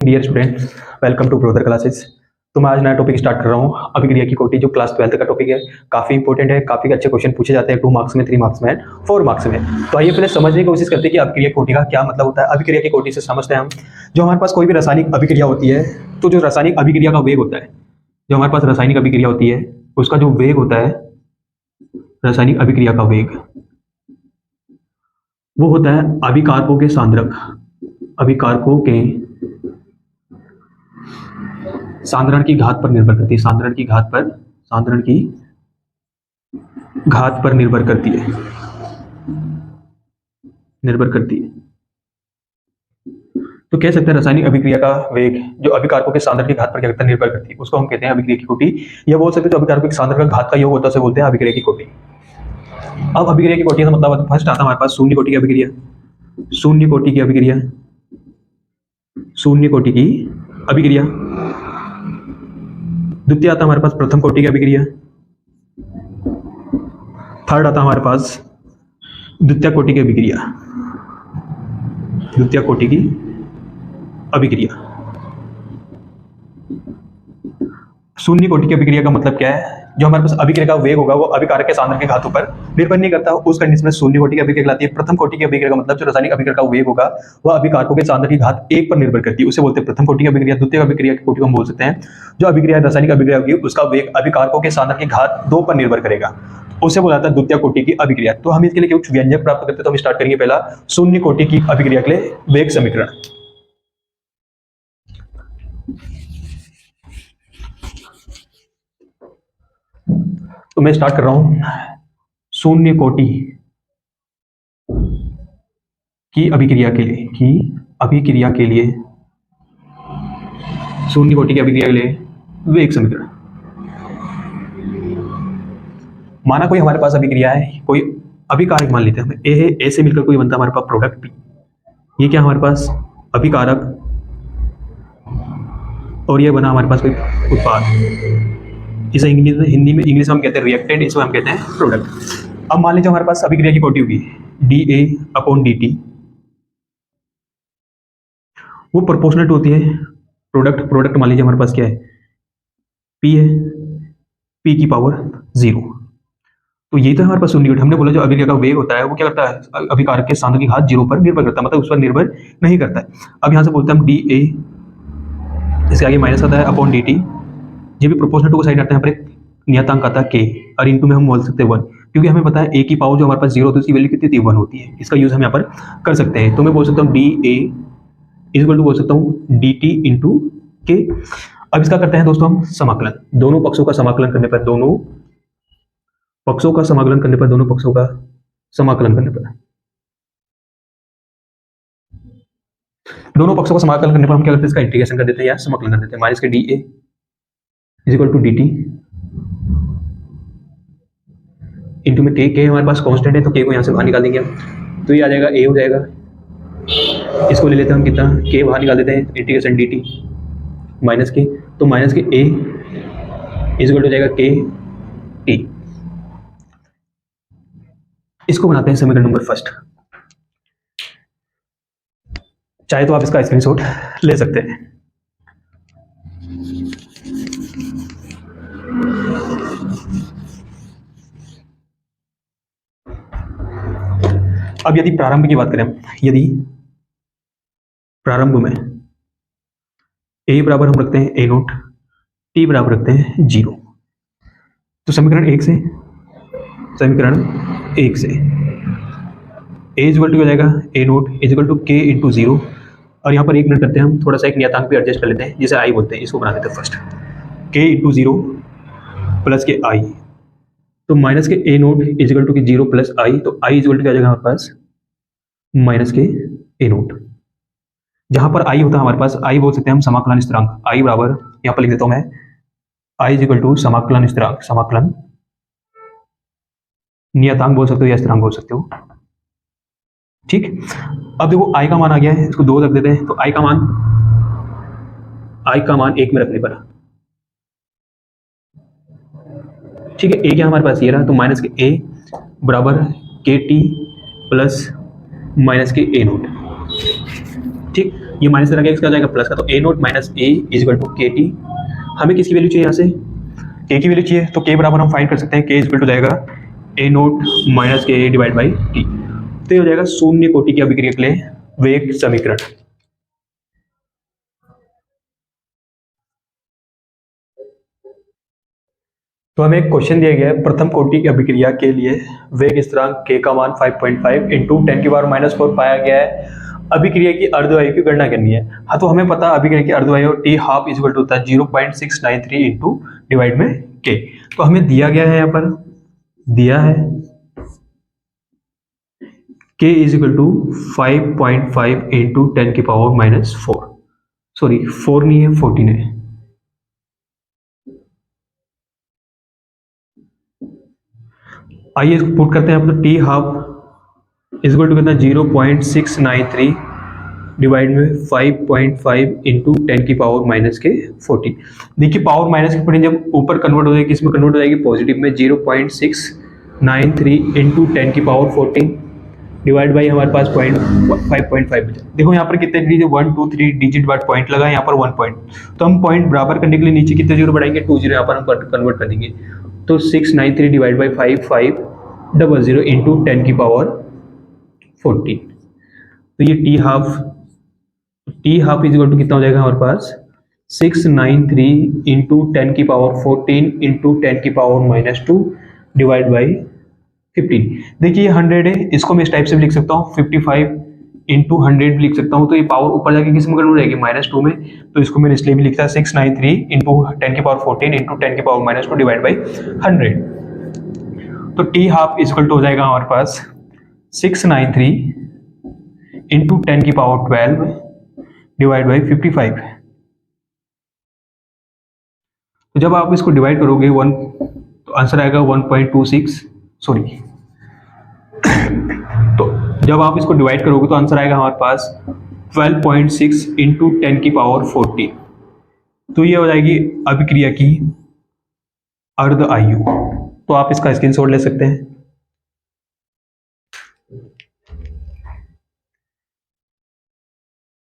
Dear student, welcome to brother classes. तो मैं आज नया टॉपिक स्टार्ट कर रहा हूँ, अभिक्रिया की कोटि, जो क्लास 12 का टॉपिक है। काफ़ी इंपॉर्टेंट है, काफ़ी अच्छे क्वेश्चन पूछे जाते हैं 2 मार्क्स में, 3 मार्क्स में, 4 मार्क्स में। तो आइए पहले समझने की कोशिश करते हैं कि अभिक्रिया की कोटि का क्या मतलब होता है। अभिक्रिया की कोटि से समझते हैं हम, जो हमारे पास कोई भी रासायनिक अभिक्रिया होती है, तो जो रासायनिक अभिक्रिया का वेग होता है, जो हमारे पास रासायनिक अभिक्रिया होती है उसका जो वेग होता है, रासायनिक अभिक्रिया का वेग, वो होता है अभिकारकों के सांद्रक, अभिकारकों के सांद्रण की घात पर निर्भर करती है, सांद्रण की घात पर निर्भर करती है, तो कह सकते हैं रासायनिक अभिक्रिया का वेग जो अभिकारकों के सांद्रण की घात पर क्या करता है, निर्भर करती है, उसको हम कहते हैं अभिक्रिया की कोटि। या बोल सकते हैं जो अभिकारकों के सांद्रण का घात का योग होता है उसे बोलते हैं अभिक्रिया की कोटि। अब अभिक्रिया की कोटि का मतलब फर्स्ट आता है हमारे पास शून्य कोटि की अभिक्रिया, शून्य कोटि की अभिक्रिया, शून्य कोटि की अभिक्रिया। द्वितीय आता हमारे पास प्रथम कोटि की अभिक्रिया, थर्ड आता हमारे पास द्वितीय कोटि की अभिक्रिया, द्वितीय कोटि की अभिक्रिया। शून्य कोटि की अभिक्रिया का मतलब क्या है, जो हमारे पास अभिक्रिया का वेग होगा वो अभिकारक के सांद्रण के घातों पर निर्भर नहीं करता, उस कंडीशन में शून्य कोटि की अभिक्रिया कहलाती है। प्रथम कोटि की अभिक्रिया का मतलब जो रासायनिक अभिक्रिया का वेग होगा वह अभिकारकों के सांद्रण की घात 1 पर निर्भर करती है, उसे बोलते हैं प्रथम कोटि की अभिक्रिया। द्वितीय अभिक्रिया की कोटि को हम बोल सकते हैं जो अभिक्रिया रासायनिक अभिक्रिया होगी उसका वेग अभिकारकों के सांद्रण की घात 2 पर निर्भर करेगा, उसे बोला जाता है द्वितीय कोटि की अभिक्रिया। तो हम इसके लिए कुछ व्यंजक प्राप्त करते हैं, तो हम स्टार्ट करेंगे पहला शून्य कोटि की अभिक्रिया के लिए वेग समीकरण। तो मैं स्टार्ट कर रहा हूं शून्य कोटि की अभिक्रिया के लिए, शून्य कोटि की अभिक्रिया के लिए वेग समीकरण। माना कोई हमारे पास अभिक्रिया है, कोई अभिकारक मान लेते हैं, हमें ए है, ए से मिलकर कोई बनता है हमारे पास प्रोडक्ट बी। ये क्या हमारे पास अभिकारक, और ये बना हमारे पास कोई उत्पाद। इसे हिंदी में इंग्लिश में हम कहते हैं रिएक्टेंट, इसको हम कहते हैं प्रोडक्ट। अब मान लीजिए हमारे पास अभिक्रिया की कोटि होगी dA/dt, वो प्रोपोर्शनल होती है प्रोडक्ट मान लीजिए हमारे पास क्या है, P है, P की पावर 0। तो ये तो हमारे पास शून्य कोटि। हमने बोला जो अभिक्रिया का वेग होता है वो क्या करता है, अभिकारक के सांद्रण की घात 0 पर निर्भर करता है, मतलब उस पर निर्भर नहीं करता है। अब यहाँ से बोलते हैं हम dA, इसके आगे माइनस आता है अपॉन dt, ये भी प्रोपोर्शनल टू को साइड आता है, यहाँ पर एक नियतांक आता है k, और इनटू में हम बोल सकते हैं 1, क्योंकि हमें पता है a की पावर जो हमारे पास 0 होती है उसकी वैल्यू कितनी होती है, 1 होती है। इसका यूज हम यहाँ पर कर सकते हैं। तो मैं बोल सकता हूँ dA इक्वल टू बोल सकता हूँ dt इंटू k। अब इसका करते हैं दोस्तों हम समाकलन, दोनों पक्षों का समाकलन करने पर, दोनों पक्षों का समाकलन करने पर हम क्या करते हैं, इसका इंटीग्रेशन कर देते हैं या समाकलन कर देते हैं। Minus k dA is equal to dt into में k हमारे पास कांस्टेंट है, तो k को यहाँ से बाहर निकाल देंगे हम, तो ये आ जाएगा a हो जाएगा। इसको ले लेते हैं हम कितना, k बाहर निकाल देते हैं, इंटीग्रेशन dt माइनस के, तो माइनस के a इज इक्वल टू जाएगा k t। इसको बनाते हैं समीकरण नंबर फर्स्ट। चाहे तो आप इसका स्क्रीनशॉट ले सकते हैं। अब यदि प्रारंभ की बात करें, यदि प्रारंभ में a बराबर हम रखते हैं a0, t बराबर रखते हैं 0, तो समीकरण 1 से a इक्वल टू हो जाएगा a0 equal to k into 0, और यहाँ पर 1 मिनट करते हैं हम, थोड़ा सा एक नियतांक भी एडजस्ट कर लेते हैं, जिसे i बोलते हैं, इसको बना देते हैं first, k into 0 plus k i, तो minus k a0 equal to 0 plus i, तो i इक्वल टू क्या जाएगा हमारे पास माइनस के a0। जहां पर i होता है हमारे पास, i बोल सकते हैं हम समाकलन स्थिरांक, i बराबर यहाँ पर लिख देता हूं मैं, i इक्वल टू समाकलन स्थिरांक, समाकलन नियतांक बोल सकते हो या स्थिरांक बोल सकते हो, ठीक। अब देखो i का मान आ गया है, इसको 2 रख देते हैं, तो i का मान 1 में रखने पर, ठीक है। a क्या हमारे पास ये रहा, तो माइनस के a बराबर kt plus minus k a0, ठीक। ये माइनस लगा इसका हो जाएगा प्लस का, तो A naught minus A is equal to K T. हमें किसकी वैल्यू चाहिए यहाँ से, के की वैल्यू चाहिए, तो के बराबर हम फाइंड कर सकते हैं, के इज इक्वल टू जाएगा ए नोट माइनस के डिवाइड बाई टी। तो ये हो जाएगा शून्य कोटि की अभिक्रिया के लिए वेग समीकरण। तो हमें एक क्वेश्चन दिया गया है, प्रथम कोटि की अभिक्रिया के लिए वेग स्थिरांक k का मान 5.5 इंटू 10⁻⁻4 पाया गया है। अभिक्रिया की अर्धवायु की गणना करनी है। हाँ, तो हमें पता अभिक्रिया की अर्धवायु T half is equal to होता है 0.693 इंटू डिवाइड में k। तो हमें दिया गया है, यहाँ पर दिया है k is equal to 5.5 into 10⁻⁻4, sorry 4 नहीं है 14 है। आइए इसको पुट करते हैं, तो t half is equal to कितना 0.693 डिवाइड में 5.5 इंटू 10⁻⁻14। देखिए पावर माइनस की पॉइंट जब ऊपर कन्वर्ट हो जाएगी, इसमें कन्वर्ट हो जाएगी पॉजिटिव में, 0.693 इंटू 10⁻14 डिवाइड बाई हमारे पास 5.5 बचा। देखो यहाँ पर कितने डिजिट, 1 2 3 डिजिट बाद पॉइंट लगा, यहाँ पर 1 पॉइंट, तो हम पॉइंट बराबर करने के लिए नीचे कितने जीरो बढ़ाएंगे, 2 जीरो यहाँ पर हम कन्वर्ट कर देंगे। तो 693 डिवाइड बाई 5500 इंटू 10⁻14। तो ये t half is equal to कितना हो जाएगा हमारे पास 693 इंटू 10⁻14 इंटू 10⁻⁻2 डिवाइड बाई 15। देखिए ये 100 है, इसको मैं इस टाइप से भी लिख सकता हूँ, 55 इंटू 100 भी लिख सकता हूँ। तो ये पावर ऊपर जाके किस में कन्वर्ट हो जाएगी, -2 में। तो इसको मैंने इसलिए भी लिखता है 693 इंटू 10⁻14 इंटू 10⁻⁻2 डिवाइड बाई 100। तो t half is equal to हो जाएगा हमारे पास 693 इंटू 10⁻12 डिवाइड बाई 55। तो जब आप इसको डिवाइड करोगे 1, तो आंसर आएगा 1.26, सॉरी तो जब आप इसको डिवाइड करोगे तो आंसर आएगा हमारे पास 12.6 इंटू 10⁻14। तो ये हो जाएगी अभिक्रिया की अर्ध आयु। तो आप इसका स्क्रीनशॉट ले सकते हैं।